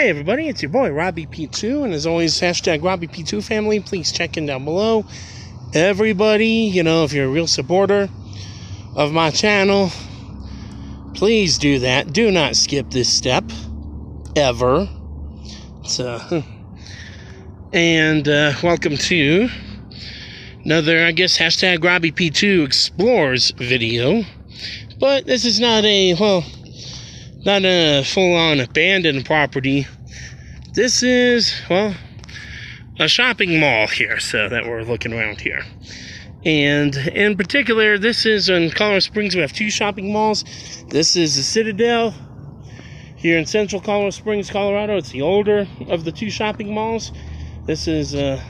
Hey everybody, it's your boy Robbie P2, and as always, hashtag Robbie P2 family. Please check in down below. Everybody, if you're a real supporter of my channel, please do that. Do not skip this step, ever. And welcome to another, hashtag Robbie P2 Explores video. But this is not a full-on abandoned property. This is, a shopping mall here, so that we're looking around here. And in particular, this is in Colorado Springs. We have two shopping malls. This is the Citadel here in central Colorado Springs, Colorado. It's the older of the two shopping malls. This is a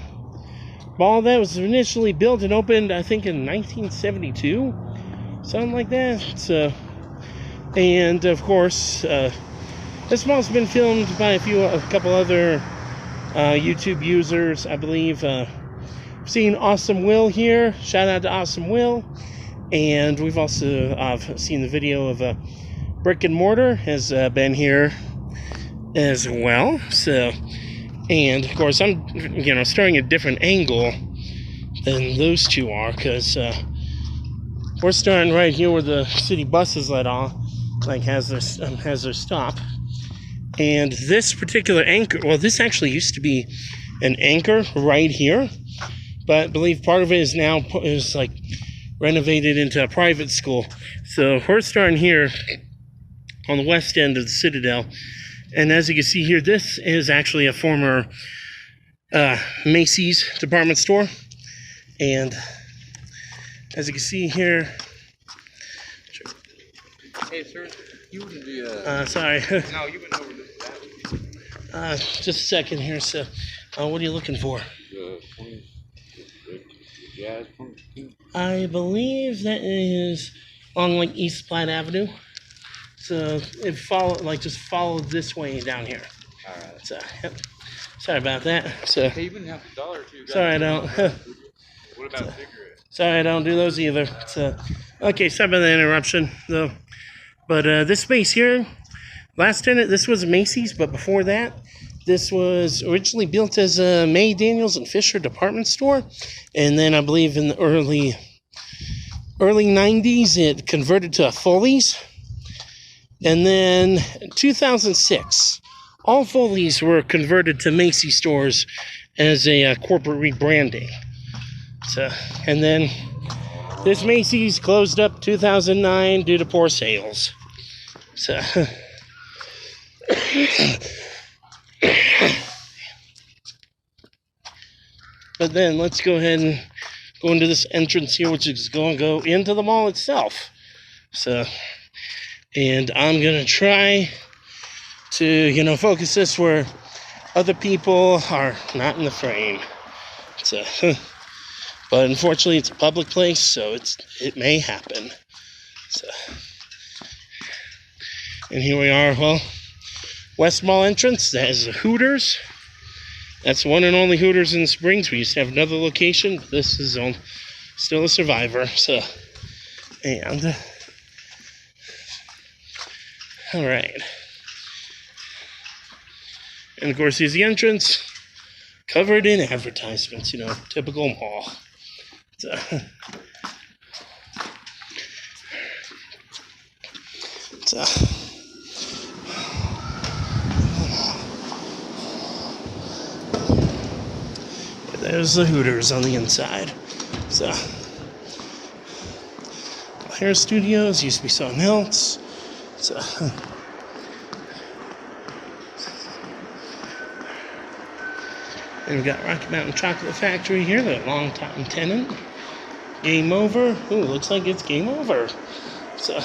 mall that was initially built and opened, I think, in 1972. Something like that. And of course, this mall's been filmed by a couple other YouTube users, I believe. Seen Awesome Will here. Shout out to Awesome Will. And we've also seen the video of Brick and Mortar has been here as well. So, and of course, I'm starting a different angle than those two are, because we're starting right here where the city buses let off. Has their stop. And this particular anchor, this actually used to be an anchor right here, but I believe part of it is now renovated into a private school. So we're starting here on the west end of the Citadel, and as you can see here, this is actually a former Macy's department store. And as you can see here, hey, sir, you wouldn't be, sorry. No, you went over that. Just a second here. So, what are you looking for? I believe that is on, East Platte Avenue. So, just follow this way down here. All right. So, yep. Sorry about that. So, hey, you wouldn't have $1 or $2. Sorry, I don't. What about cigarettes? Sorry, I don't do those either. So, okay, sorry about the interruption, though. But this space here, last tenant, this was Macy's, but before that, this was originally built as a May, Daniels, and Fisher department store. And then I believe in the early 90s, it converted to a Foley's. And then in 2006, all Foley's were converted to Macy's stores as a corporate rebranding. So, and then this Macy's closed up 2009 due to poor sales. So, but then let's go ahead and go into this entrance here, which is going to go into the mall itself. So, and I'm going to try to, focus this where other people are not in the frame. So, but unfortunately, it's a public place, so it may happen. So, and here we are, West Mall entrance. That is the Hooters. That's the one and only Hooters in the Springs. We used to have another location, but this is still a survivor. So, and all right. And of course, here's the entrance, covered in advertisements. Typical mall. So, there's the Hooters on the inside. So, hair studios used to be something else. So, and we've got Rocky Mountain Chocolate Factory here, the long-time tenant. Game over. Ooh, looks like it's game over. So,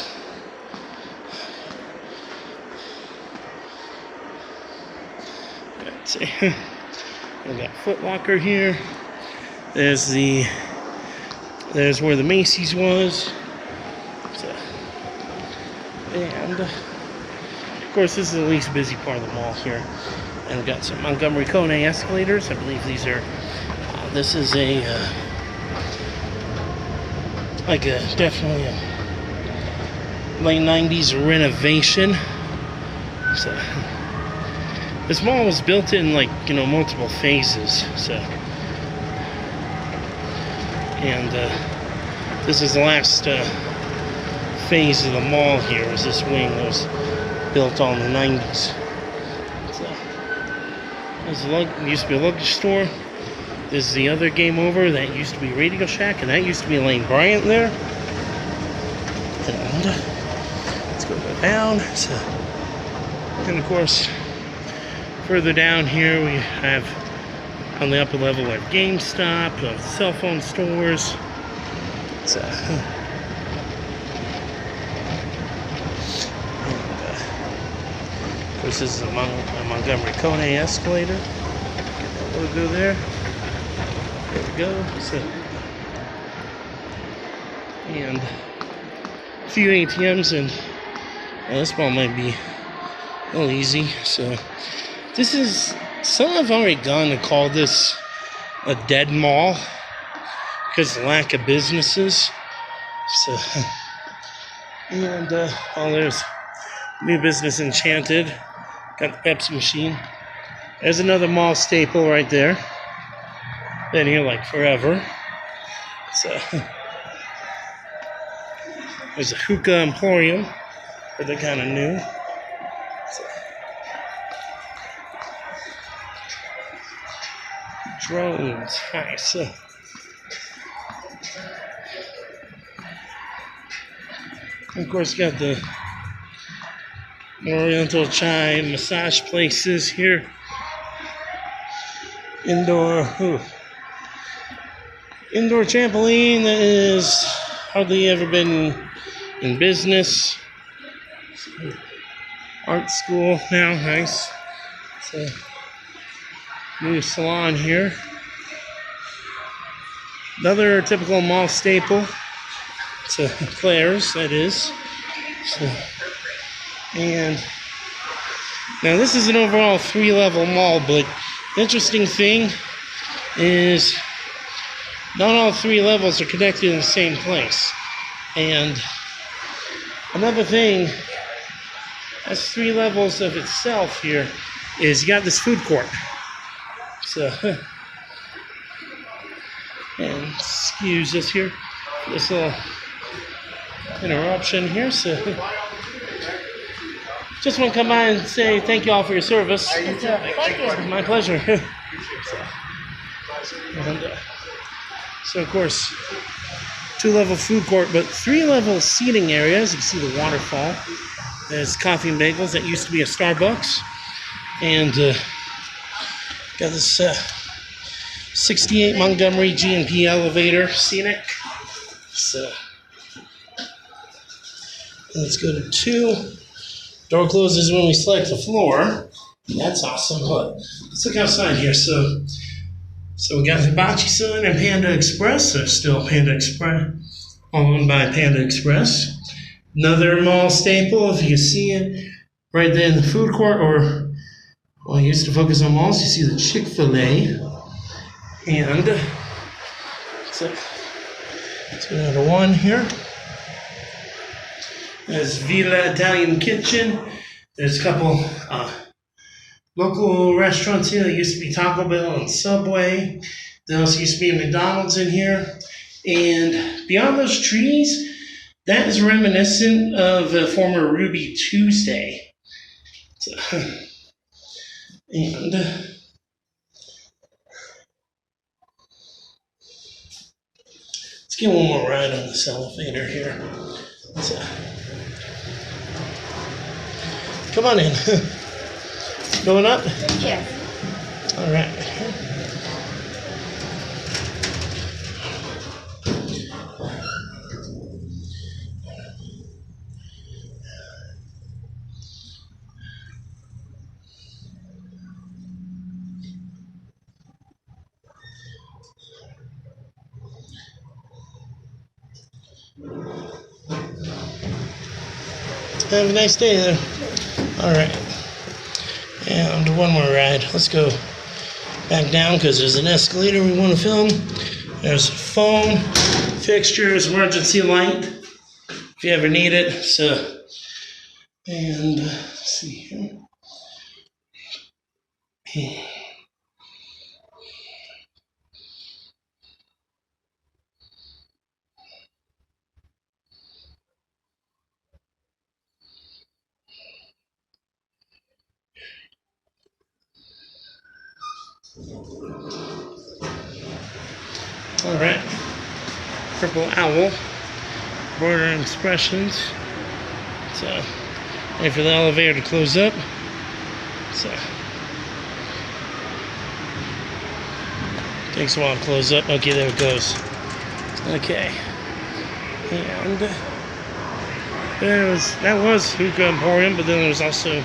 let's see. We've got Foot Locker here. There's where the Macy's was. So, and of course, this is the least busy part of the mall here. And we've got some Montgomery Kone escalators. I believe these are. This is definitely a late 90s renovation. So, this mall was built in like, multiple phases. So, and this is the last phase of the mall here. Is this wing that was built all in the 90s. So, used to be a luggage store. This is the other Game Over. That used to be Radio Shack, and that used to be Lane Bryant there. And let's go down. So, and of course, further down here we have on the upper level we have GameStop, cell phone stores. So, of course, this is a Montgomery Kone escalator. Get that logo there. There we go. So, and a few ATMs, and this mall might be a little easy. So, this is, some have already gone to call this a dead mall because of the lack of businesses. So, and there's new business Enchanted. Got the Pepsi machine. There's another mall staple right there. Been here like forever. So there's a hookah emporium, but they're kind of new. So, drones, nice. So, of course, got the Oriental Chai massage places here. Indoor trampoline that is hardly ever been in business. Art school now, nice. So, new salon here. Another typical mall staple. It's a Claire's, that is. So, and now this is an overall 3-level mall, but the interesting thing is not all 3 levels are connected in the same place. And another thing, that's 3 levels of itself here, is you got this food court. So, and excuse us here, this little interruption here. So, just want to come by and say thank you all for your service. My pleasure. And, so, of course, 2-level food court, but 3-level seating areas. You can see the waterfall. There's coffee and bagels. That used to be a Starbucks. And got this 68 Montgomery G&P elevator, scenic. So, let's go to 2. Door closes when we select the floor. That's awesome. Let's look outside here. So we got Hibachi Sun and Panda Express. So still Panda Express, owned by Panda Express. Another mall staple, if you can see it right there in the food court, or I used to focus on malls. You see the Chick-fil-A, and so let's go to 1 here. There's Villa Italian Kitchen. There's a couple local restaurants here. There used to be Taco Bell and Subway. There also used to be a McDonald's in here. And beyond those trees, that is reminiscent of a former Ruby Tuesday. So, and let's get one more ride on this elevator here. So, come on in. Going up? Yes. All right. Have a nice day there. All right. And one more ride. Let's go back down because there's an escalator we want to film. There's a phone, fixtures, emergency light if you ever need it. So, and let's see here. All right, Purple Owl, Border Expressions. So, wait for the elevator to close up. So, takes a while to close up. Okay, there it goes. Okay, and that was Hookah Emporium, but then there was also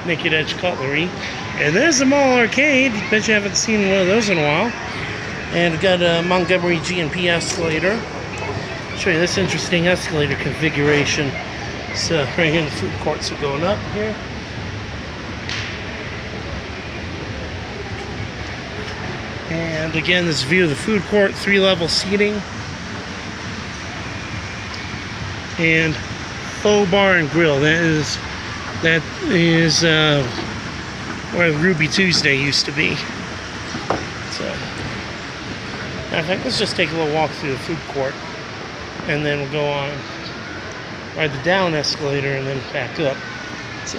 Naked Edge Cutlery, and there's the Mall Arcade. Bet you haven't seen one of those in a while. And got a Montgomery G&P escalator. I'll show you this interesting escalator configuration. So right here, the food courts are going up here. And again, this view of the food court, 3-level seating. And Faux Bar and Grill. That is where Ruby Tuesday used to be. So, matter of fact, let's just take a little walk through the food court, and then we'll go on, ride the down escalator, and then back up. So,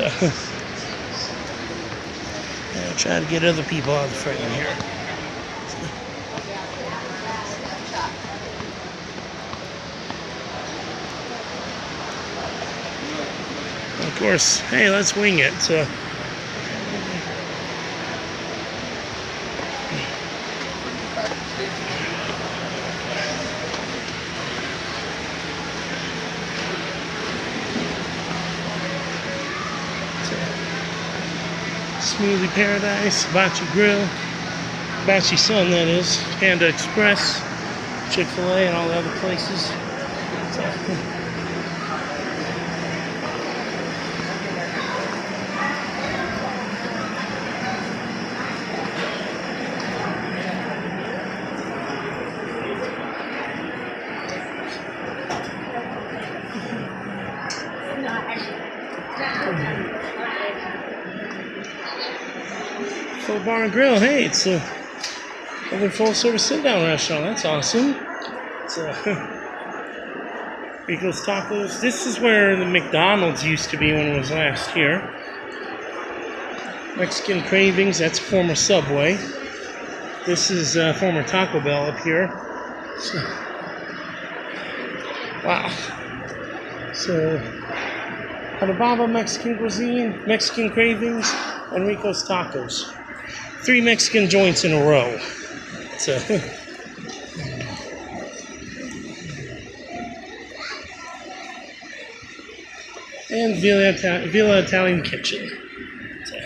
yeah, try to get other people out of the frame here. Of course, hey, let's wing it. So, Smoothie Paradise, Hibachi Grill, Hibachi Sun, that is, Panda Express, Chick-fil-A, and all the other places. So, Full Bar and Grill. Hey, it's another full-service sit-down restaurant. That's awesome. It's Rico's Tacos. This is where the McDonald's used to be when it was last here. Mexican Cravings. That's former Subway. This is former Taco Bell up here. So, wow. So, Alibaba Mexican Cuisine, Mexican Cravings, and Rico's Tacos. 3 Mexican joints in a row. So, and Villa Italian Kitchen. So,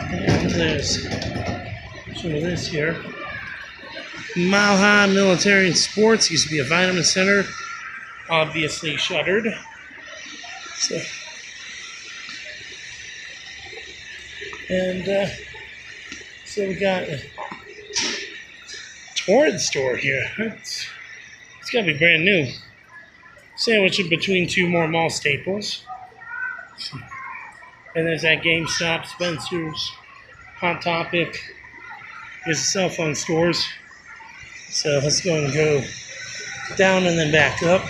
and there's some of this here. Mile High Military and Sports used to be a vitamin center, obviously shuttered. So, and so we got a Torrid store here. It's got to be brand new. Sandwiched in between 2 more mall staples. And there's that GameStop, Spencer's, Hot Topic. There's the cell phone stores. So let's go and go down and then back up.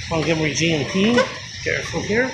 Montgomery G&P. Careful here.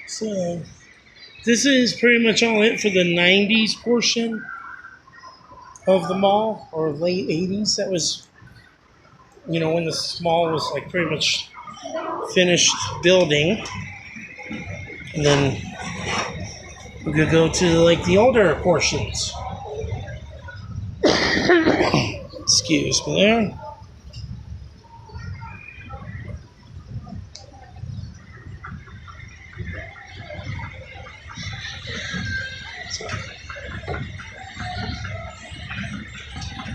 So, this is pretty much all it for the 90s portion of the mall, or late 80s. That was you know, when this mall was like pretty much finished building. And then we could go to like the older portions. Excuse me there.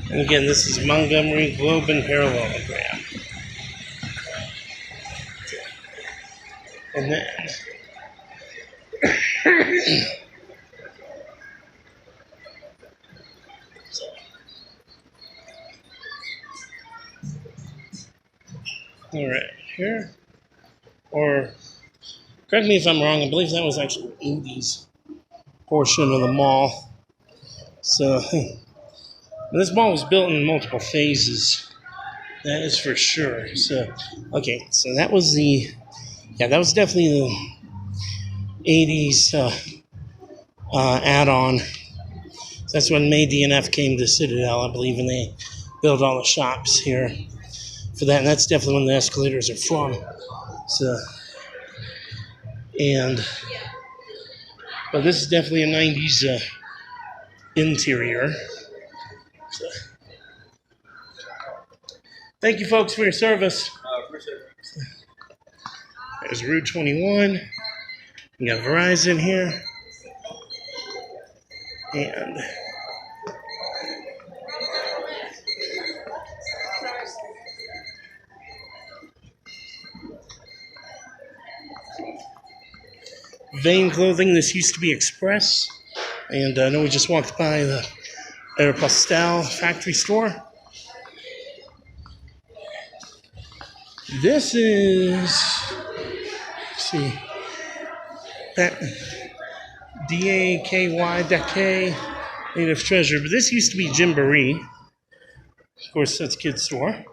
And again, this is Montgomery Globe and Parallelogram. And then all right, here, or correct me if I'm wrong, I believe that was actually the 80s portion of the mall. So this mall was built in multiple phases, that is for sure. So, okay, so that was that was definitely the 80s add-on. That's when May DNF came to Citadel, I believe, and they built all the shops here for that. And that's definitely when the escalators are from. So, but this is definitely a 90s interior. So, thank you, folks, for your service. Appreciate it. There's Route 21. We got Verizon here. And Vane Clothing. This used to be Express. And I know we just walked by the Aeropostale factory store. This is, let's see, D-A-K-Y, Native Treasure. But this used to be Gymboree. Of course, that's kids' store.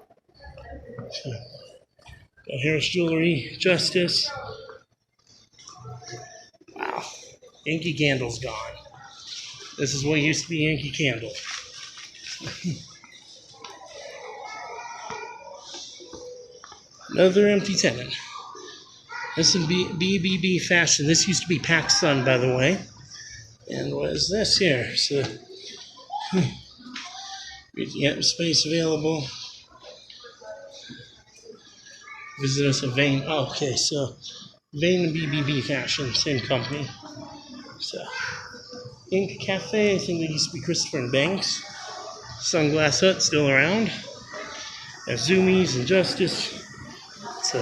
So, got Harris Jewelry, Justice. Wow, Yankee Candle's gone. This is what used to be Yankee Candle. Another empty tenant. This is BBB Fashion. This used to be PacSun, by the way. And what is this here? So, yep, space available. Visit us at Vane. Oh, okay, so Vane and BBB Fashion, same company. So, Ink Cafe, I think they used to be Christopher and Banks. Sunglass Hut, still around. Zoomies and Justice. So,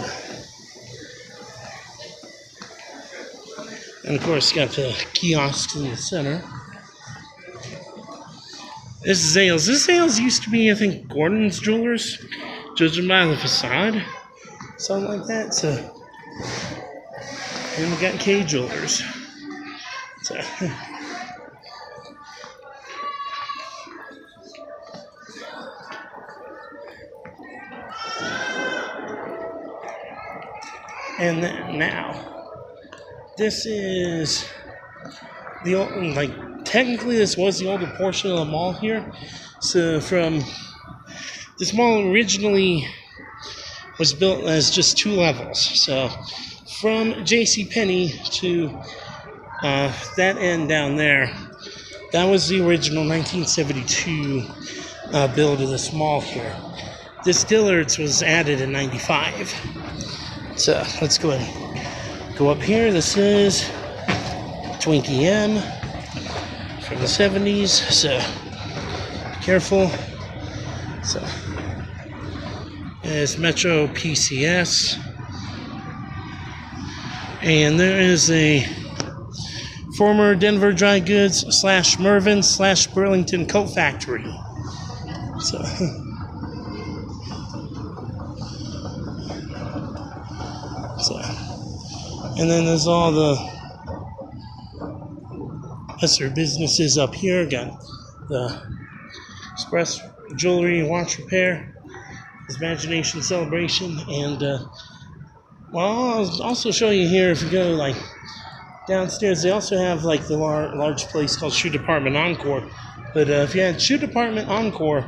and of course, got the kiosks in the center. This is Zales. This Zales used to be, I think, Gordon's Jewelers, judging by the facade, something like that. So, and we got K Jewelers. So, and then now. This is the old, like, technically this was the older portion of the mall here. So this mall originally was built as just 2 levels. So from JCPenney to that end down there, that was the original 1972 build of this mall here. This Dillard's was added in 95. So let's go ahead and go up here. This is Twinkie M from the 70s, so be careful. So there's Metro PCS, and there is a former Denver Dry Goods / Mervyn / Burlington Coat Factory. So and then there's all the lesser businesses up here. Got the Express Jewelry, Watch Repair, Imagination Celebration, and well, I'll also show you here if you go like downstairs. They also have like the large place called Shoe Department Encore. But if you had Shoe Department Encore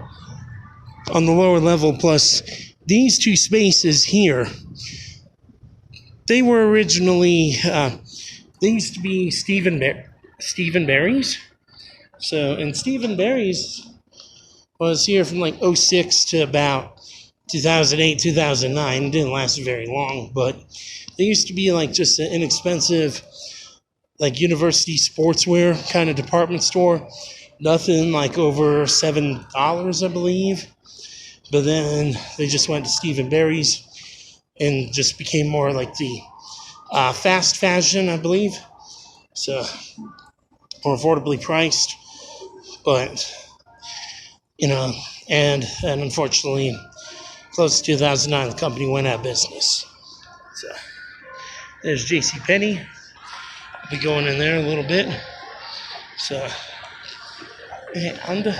on the lower level plus these two spaces here, they were originally, they used to be Stephen Barry's. So, and Stephen Barry's was here from like '06 to about 2008, 2009. It didn't last very long, but they used to be like just an inexpensive, like university sportswear kind of department store. Nothing like over $7, I believe. But then they just went to Stephen Barry's and just became more like the fast fashion, I believe. So, more affordably priced. But, you know, and unfortunately, close to 2009, the company went out of business. So, there's JCPenney. I'll be going in there a little bit. So, and let's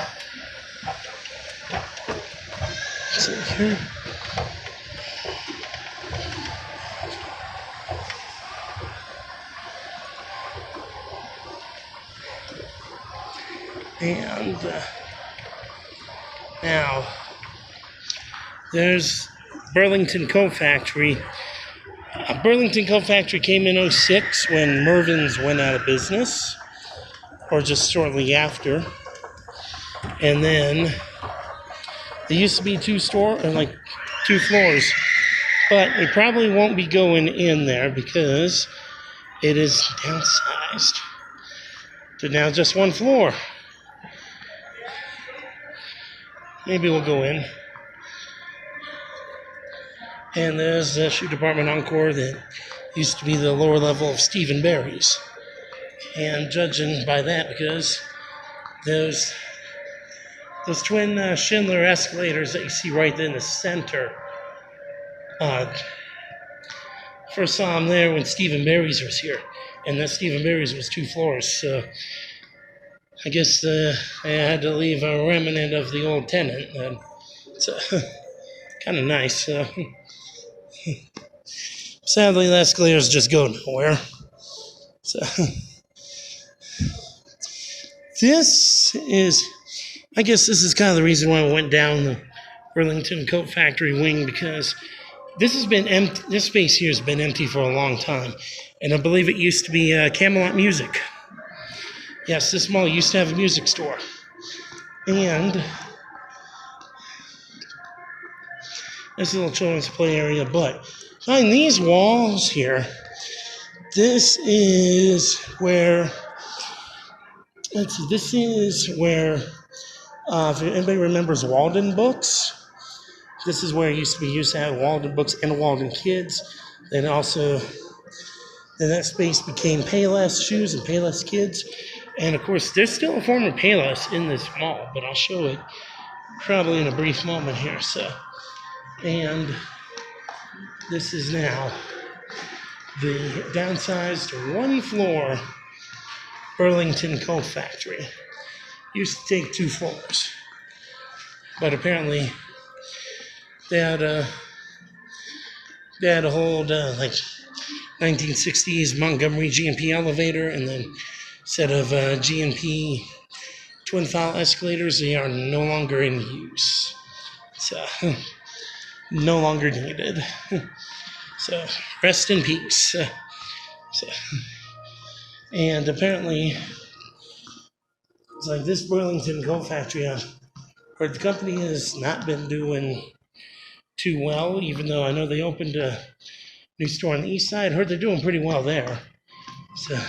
see here. And now there's Burlington Coat Factory. Burlington Coat Factory came in '06 when Mervyn's went out of business, or just shortly after. And then there used to be two floors, but we probably won't be going in there because it is downsized to now just one floor. Maybe we'll go in. And there's the shoe department encore that used to be the lower level of Stephen Barry's. And judging by that, because those twin Schindler escalators that you see right in the center, first saw them there when Stephen Barry's was here. And that Stephen Barry's was 2 floors, so I guess I had to leave a remnant of the old tenant. It's kind of nice. Sadly, the escalators just go nowhere. So I guess this is kind of the reason why I went down the Burlington Coat Factory wing, because this has been empty. This space here has been empty for a long time, and I believe it used to be Camelot Music. Yes, this mall used to have a music store. And there's a little children's play area, but behind these walls here, this is where, if anybody remembers Walden Books, this is where it used to have Walden Books and Walden Kids. Then that space became Payless Shoes and Payless Kids. And of course, there's still a former Payless in this mall, but I'll show it probably in a brief moment here. So, and this is now the downsized 1-floor Burlington Coat Factory. Used to take 2 floors, but apparently they had to hold like 1960s Montgomery G&P elevator, and then set of G&P twin file escalators. They are no longer in use, so no longer needed. So rest in peace. And apparently, it's like this Burlington Coat Factory, or the company has not been doing too well, even though I know they opened a new store on the east side. I heard they're doing pretty well there. So,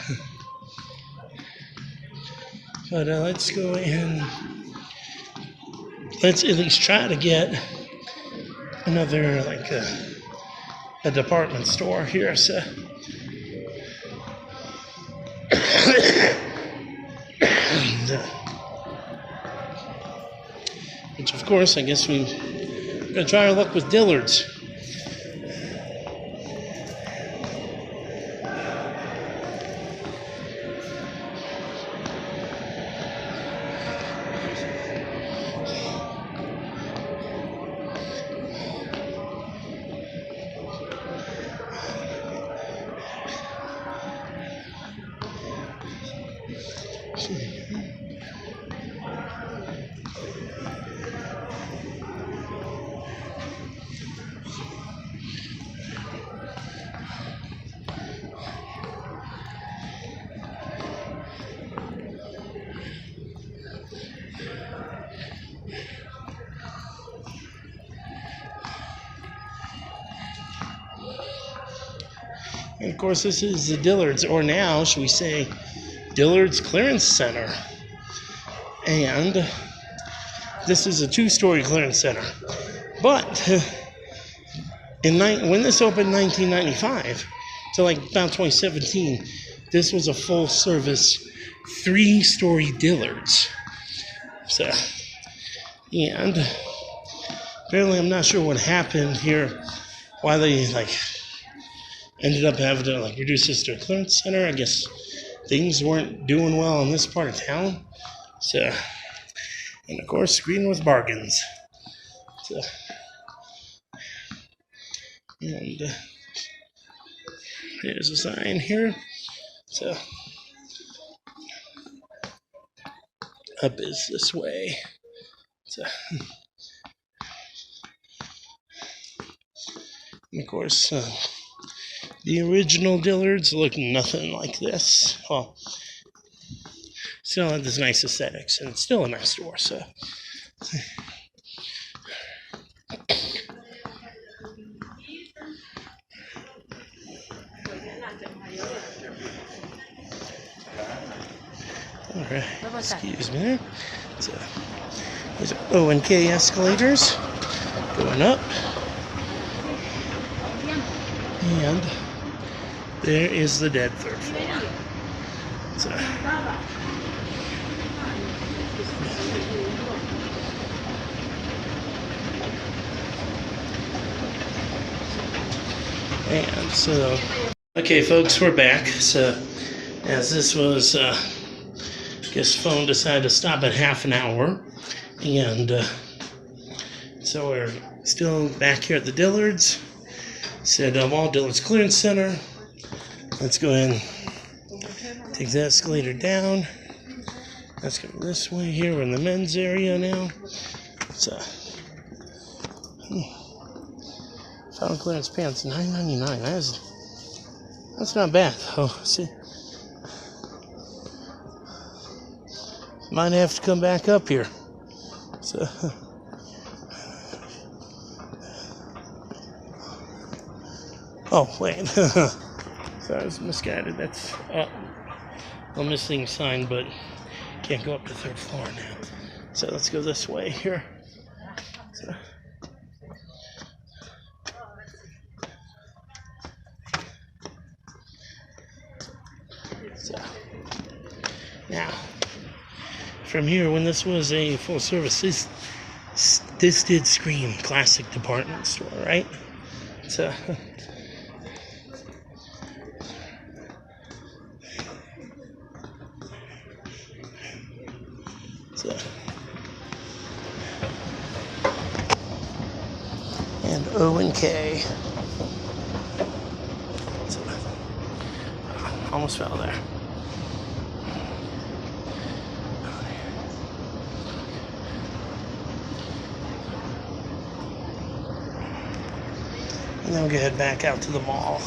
but let's go and let's at least try to get another, like a department store here. So, which of course, I guess we're gonna try our luck with Dillard's. And of course, this is the Dillard's, or now, should we say, Dillard's Clearance Center. And this is a 2-story clearance center. But when this opened in 1995, to like about 2017, this was a full-service 3-story Dillard's. So, and apparently I'm not sure what happened here, why they ended up having to reduce this to a clearance center. I guess things weren't doing well in this part of town. So, and of course, green with bargains. So, and here's a sign here. So, up is this way. So, and of course, the original Dillard's look nothing like this. Well, still had this nice aesthetics, and it's still a nice store. So, all right. Excuse me there. So, these are O&K escalators going up, and there is the dead 3rd floor. So, and so, okay, folks, we're back. So, as this was, I guess phone decided to stop at half an hour, and so we're still back here at the Dillard's. Citadel Mall, Dillard's Clearance Center. Let's go ahead and take the escalator down. Let's go this way here. We're in the men's area now. So, final clearance pants, $9.99. That's not bad. Oh, see, might have to come back up here. So. Oh, wait. Sorry, I was misguided. That's a missing sign, but can't go up to 3rd floor now. So let's go this way here. So now, from here, when this was a full service, this did scream classic department store, right? So. And O&K. Almost fell there. And then we'll go head back out to the mall.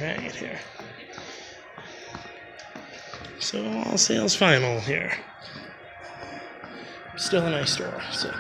Right here. So all sales final here. Still a nice store. So.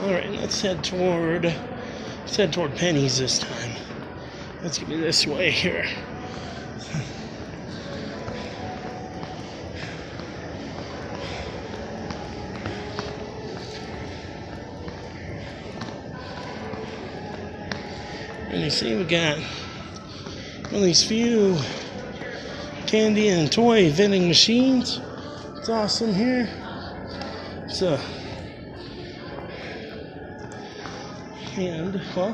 Alright, let's head toward Penny's this time. Let's get this way here. And you see we got one of these few candy and toy vending machines. It's awesome here. So, and, well,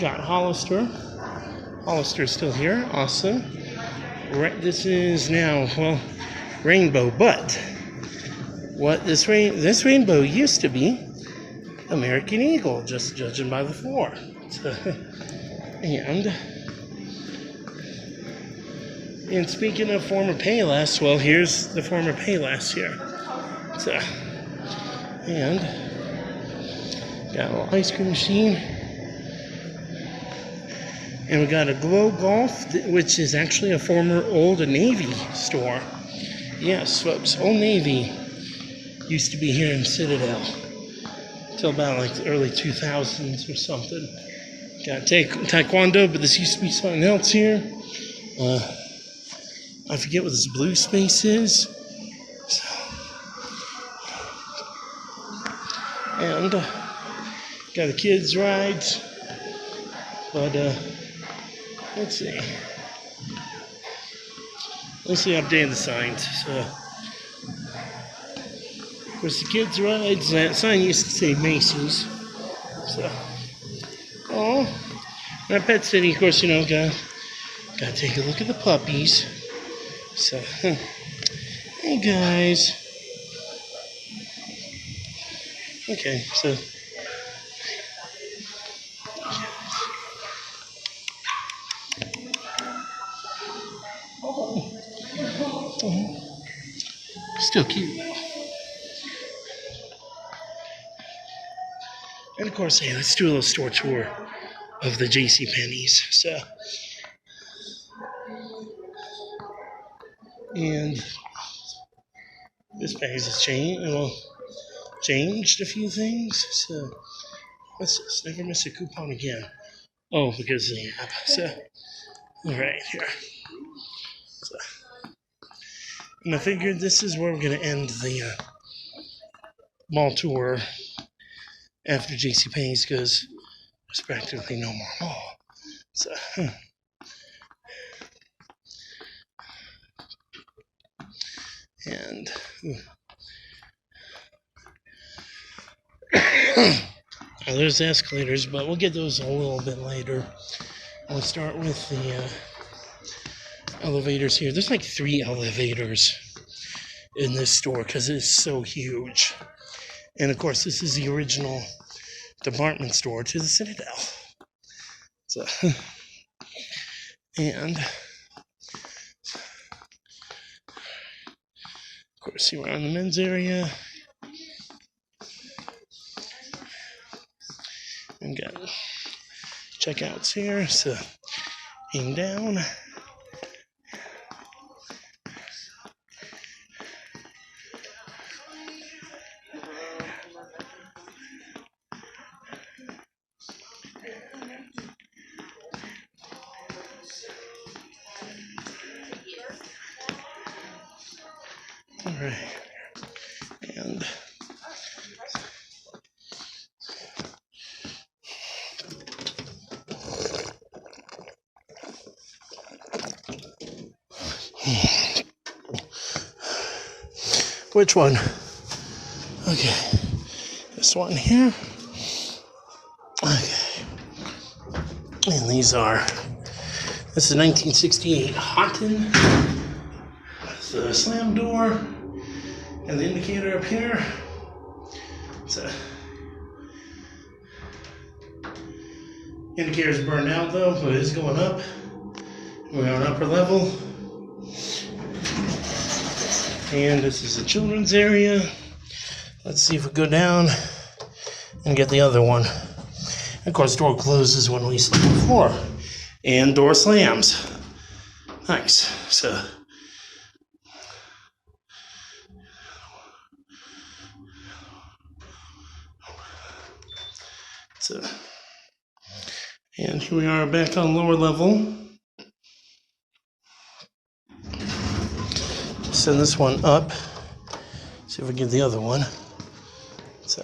got Hollister. Hollister's still here. Awesome. Right, this is now, well, Rainbow, but what this rainbow used to be American Eagle, just judging by the floor. So, and speaking of former Payless, well, here's the former Payless here. So, and got a little ice cream machine. And we got a Glow Golf, which is actually a former Old Navy store. Yes, folks, Old Navy used to be here in Citadel till about like the early 2000s or something. Got Taekwondo, but this used to be something else here. I forget what this blue space is. So, and got the kids' rides. But let's see. Let's see, update the signs. So, of course, the kids' rides. That sign used to say Macy's. So, oh, my Pet City. Of course, you know, gotta take a look at the puppies. So, hey guys. Okay, so. Still cute. And of course, hey, let's do a little store tour of the JCPenney's. So, and this place has changed a few things. So, what's this? Never miss a coupon again. Oh, because of the app. So, right here. So, and I figured this is where we're going to end the mall tour after JCPenney's, because there's practically no more mall. So, and there's the escalators, but we'll get those a little bit later. We'll start with the elevators here. There's like 3 elevators in this store because it's so huge. And of course, this is the original department store to the Citadel. So, and of course, you are on the men's area. And got checkouts here. So, aim down. All right, and which one? Okay, this one here. Okay, and these are. This is 1968 Houghton. That's the slam door. And the indicator up here. So, indicator's burned out though, but it's going up. We're on upper level. And this is the children's area. Let's see if we go down and get the other one. And of course, door closes when we sleep on the floor. And door slams. Nice. So, and here we are back on lower level. Send this one up. See if we get the other one. So,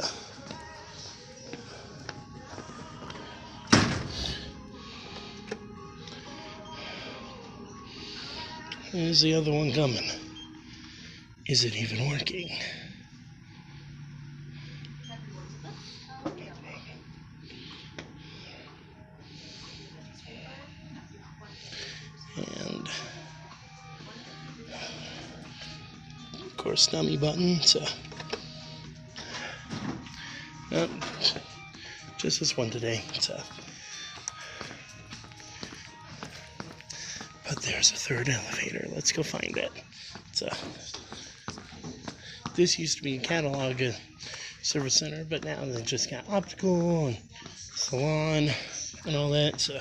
Is the other one coming? Is it even working? And of course, dummy button. So, just this one today. So, but there's a third elevator. Let's go find it. So, this used to be a catalog service center, but now they just got optical and salon and all that. So.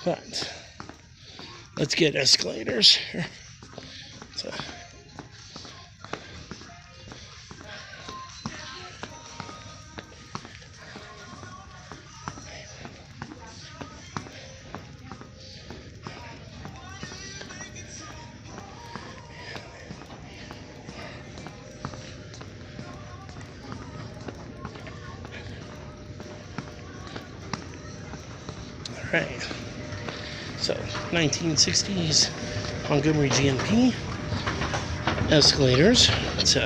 But let's get escalators here. So, all right. So, 1960s Montgomery GNP escalators. It's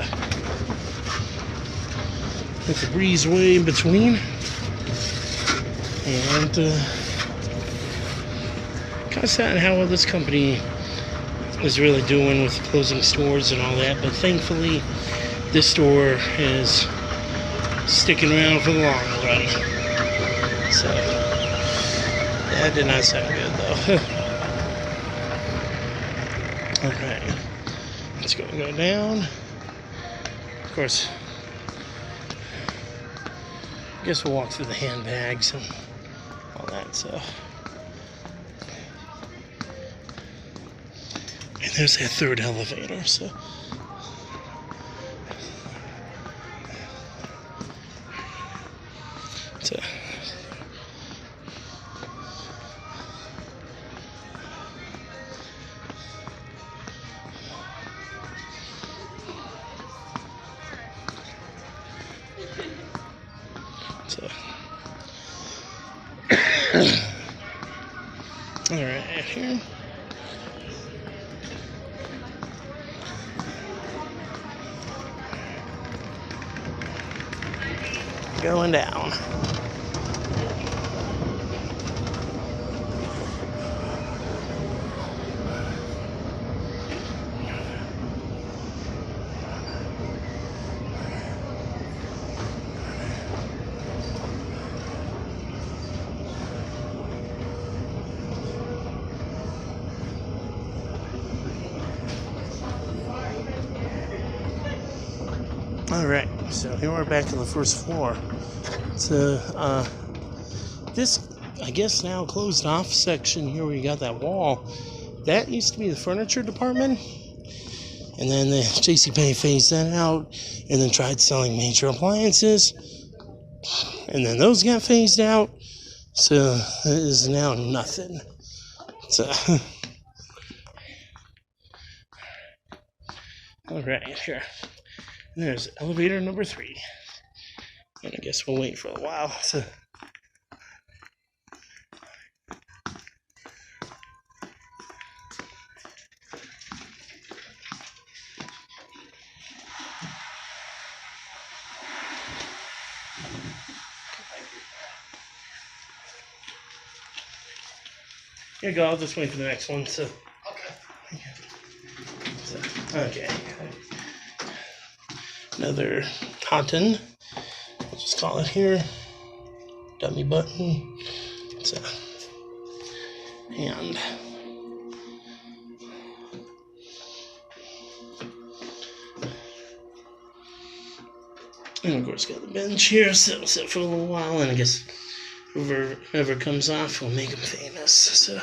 with a breezeway in between. And kind of sad how this company is really doing with closing stores and all that. But thankfully, this store is sticking around for the long run. So, that did not sound good though. Alright. Let's go down. Of course, I guess we'll walk through the handbags and all that stuff. And there's that third elevator, so. All right, here. Going down. Alright, so here we're back on the first floor. So, this, I guess now closed off section here where you got that wall, that used to be the furniture department. And then the JCPenney phased that out and then tried selling major appliances. And then those got phased out. So, it is now nothing. So, alright, here. There's elevator number 3. And I guess we'll wait for a while. So. Here you go, I'll just wait for the next one. So. Okay. Another cotton. We'll just call it here. Dummy button. So, and of course got the bench here, so sit for a little while, and I guess whoever comes off will make him famous. So.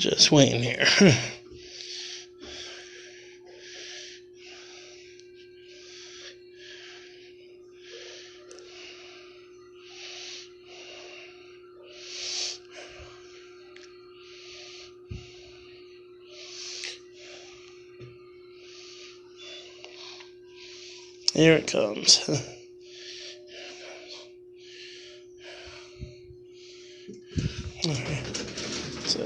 Just waiting here. Here it comes. Alright. So.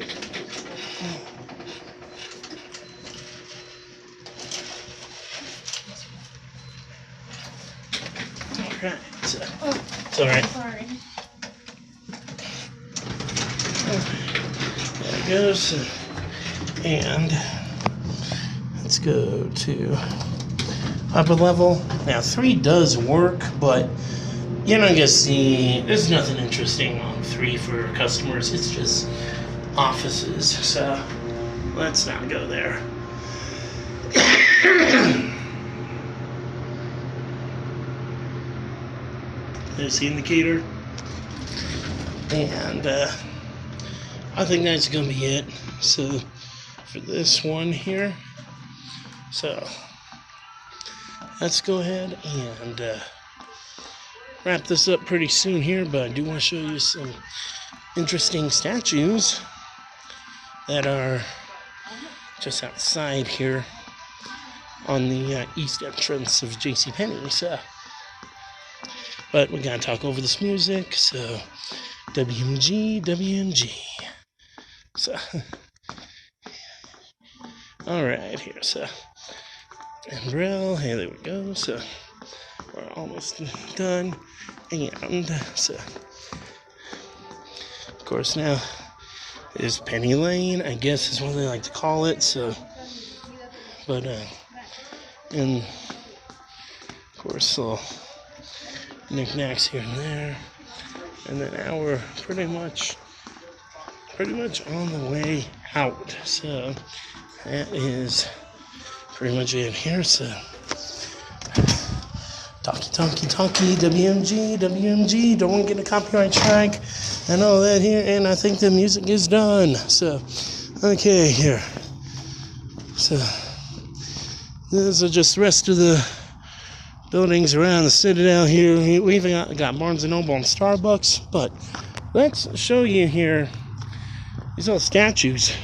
Alright. So. It's alright. Sorry. There it goes. And let's go to upper level. Now 3 does work, but you're not gonna see, there's nothing interesting on 3 for customers. It's just offices. So let's not go there. There's the indicator. And I think that's gonna be it. So for this one here. So let's go ahead and wrap this up pretty soon here, but I do want to show you some interesting statues that are just outside here on the east entrance of JCPenney. So, but we gotta talk over this music, so WMG. So, alright, here, so. And Brill, hey, there we go. So we're almost done. And so, of course, now is Penny Lane, I guess is what they like to call it. So, but and of course, little knickknacks here and there. And then now we're pretty much on the way out. So that is pretty much it here. So talkie, WMG, don't want to get a copyright strike and all that here, and I think the music is done. So, okay, here. So, these are just the rest of the buildings around the Citadel here. We even got Barnes & Noble and Starbucks, but let's show you here these little statues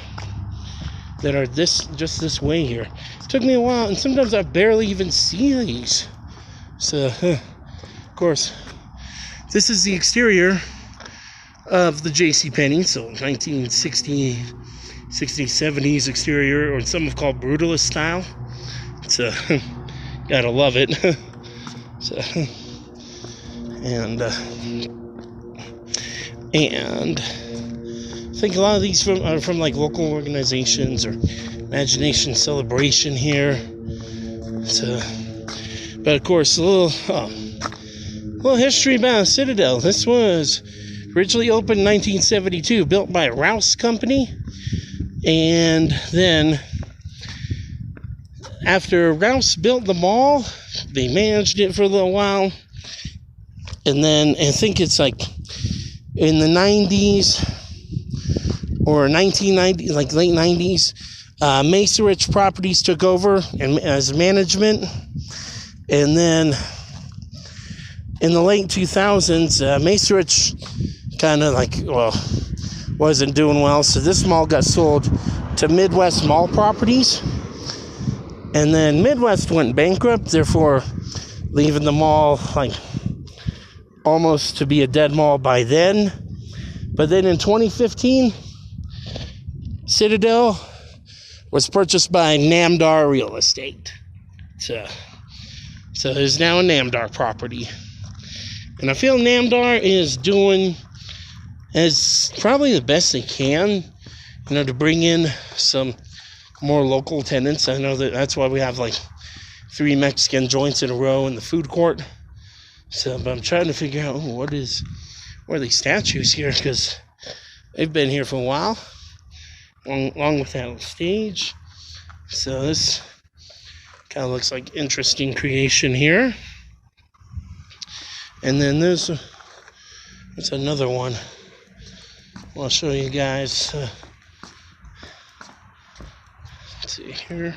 that are just this way here. It took me a while, and sometimes I barely even see these. So, of course, this is the exterior of the JCPenney, so 1960s, 70s exterior, or some have called brutalist style. It's gotta love it. So, and I think a lot of these are from like local organizations or Imagination Celebration here. So, but of course, a little history about Citadel. This was originally opened in 1972, built by Rouse Company, and then after Rouse built the mall, they managed it for a little while, and then I think it's like in the 90s or 1990, like late 90s, Macerich Properties took over and as management. And then in the late 2000s, Macerich kind of wasn't doing well. So this mall got sold to Midwest Mall Properties. And then Midwest went bankrupt, therefore leaving the mall almost to be a dead mall by then. But then in 2015, Citadel was purchased by Namdar Real Estate. So there's now a Namdar property. And I feel Namdar is doing as probably the best they can, to bring in some more local tenants. I know that's why we have 3 Mexican joints in a row in the food court. So, but I'm trying to figure out what are these statues here, because they've been here for a while, along with that little stage. So this kind of looks like interesting creation here. And then there's another one I'll show you guys. see here.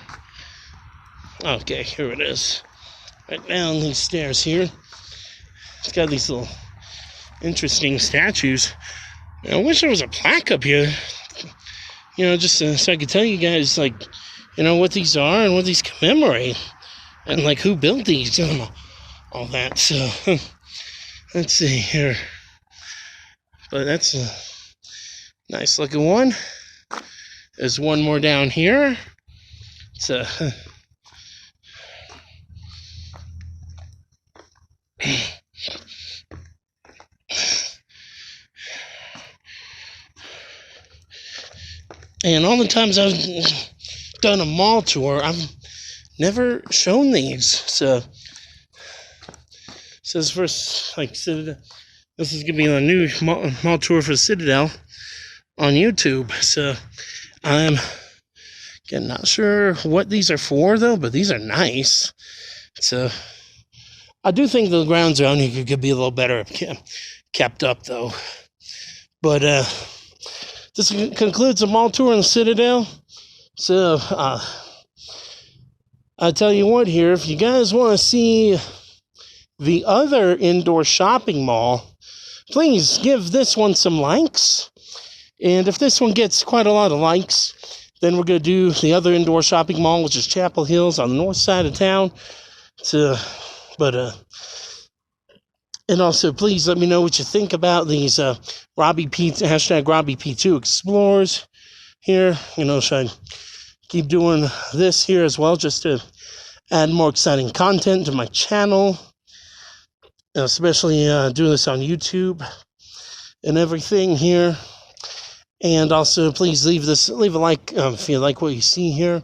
Okay, here it is. Right down these stairs here. It's got these little interesting statues. I wish there was a plaque up here. Just so I could tell you guys, what these are and what these commemorate. And, who built these and all that. So, let's see here. But that's a nice looking one. There's one more down here. It's a... And all the times I've done a mall tour, I've never shown these. So, says first, Citadel. This is gonna be a new mall tour for Citadel on YouTube. So, I'm again not sure what these are for though, but these are nice. So, I do think the grounds around here could be a little better kept up though. But this concludes the mall tour in the Citadel. So, I tell you what here, if you guys want to see the other indoor shopping mall, please give this one some likes. And if this one gets quite a lot of likes, then we're going to do the other indoor shopping mall, which is Chapel Hills on the north side of town. And also, please let me know what you think about these #RobbieP2 Explorers here. Should I keep doing this here as well just to add more exciting content to my channel? Especially do this on YouTube and everything here. And also, please leave a like if you like what you see here.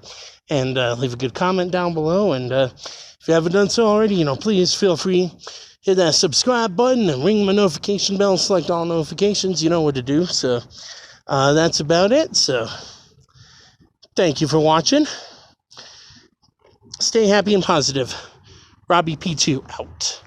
And leave a good comment down below. And if you haven't done so already, please feel free. Hit that subscribe button and ring my notification bell. Select all notifications. You know what to do. So that's about it. So thank you for watching. Stay happy and positive. RobbieP2 out.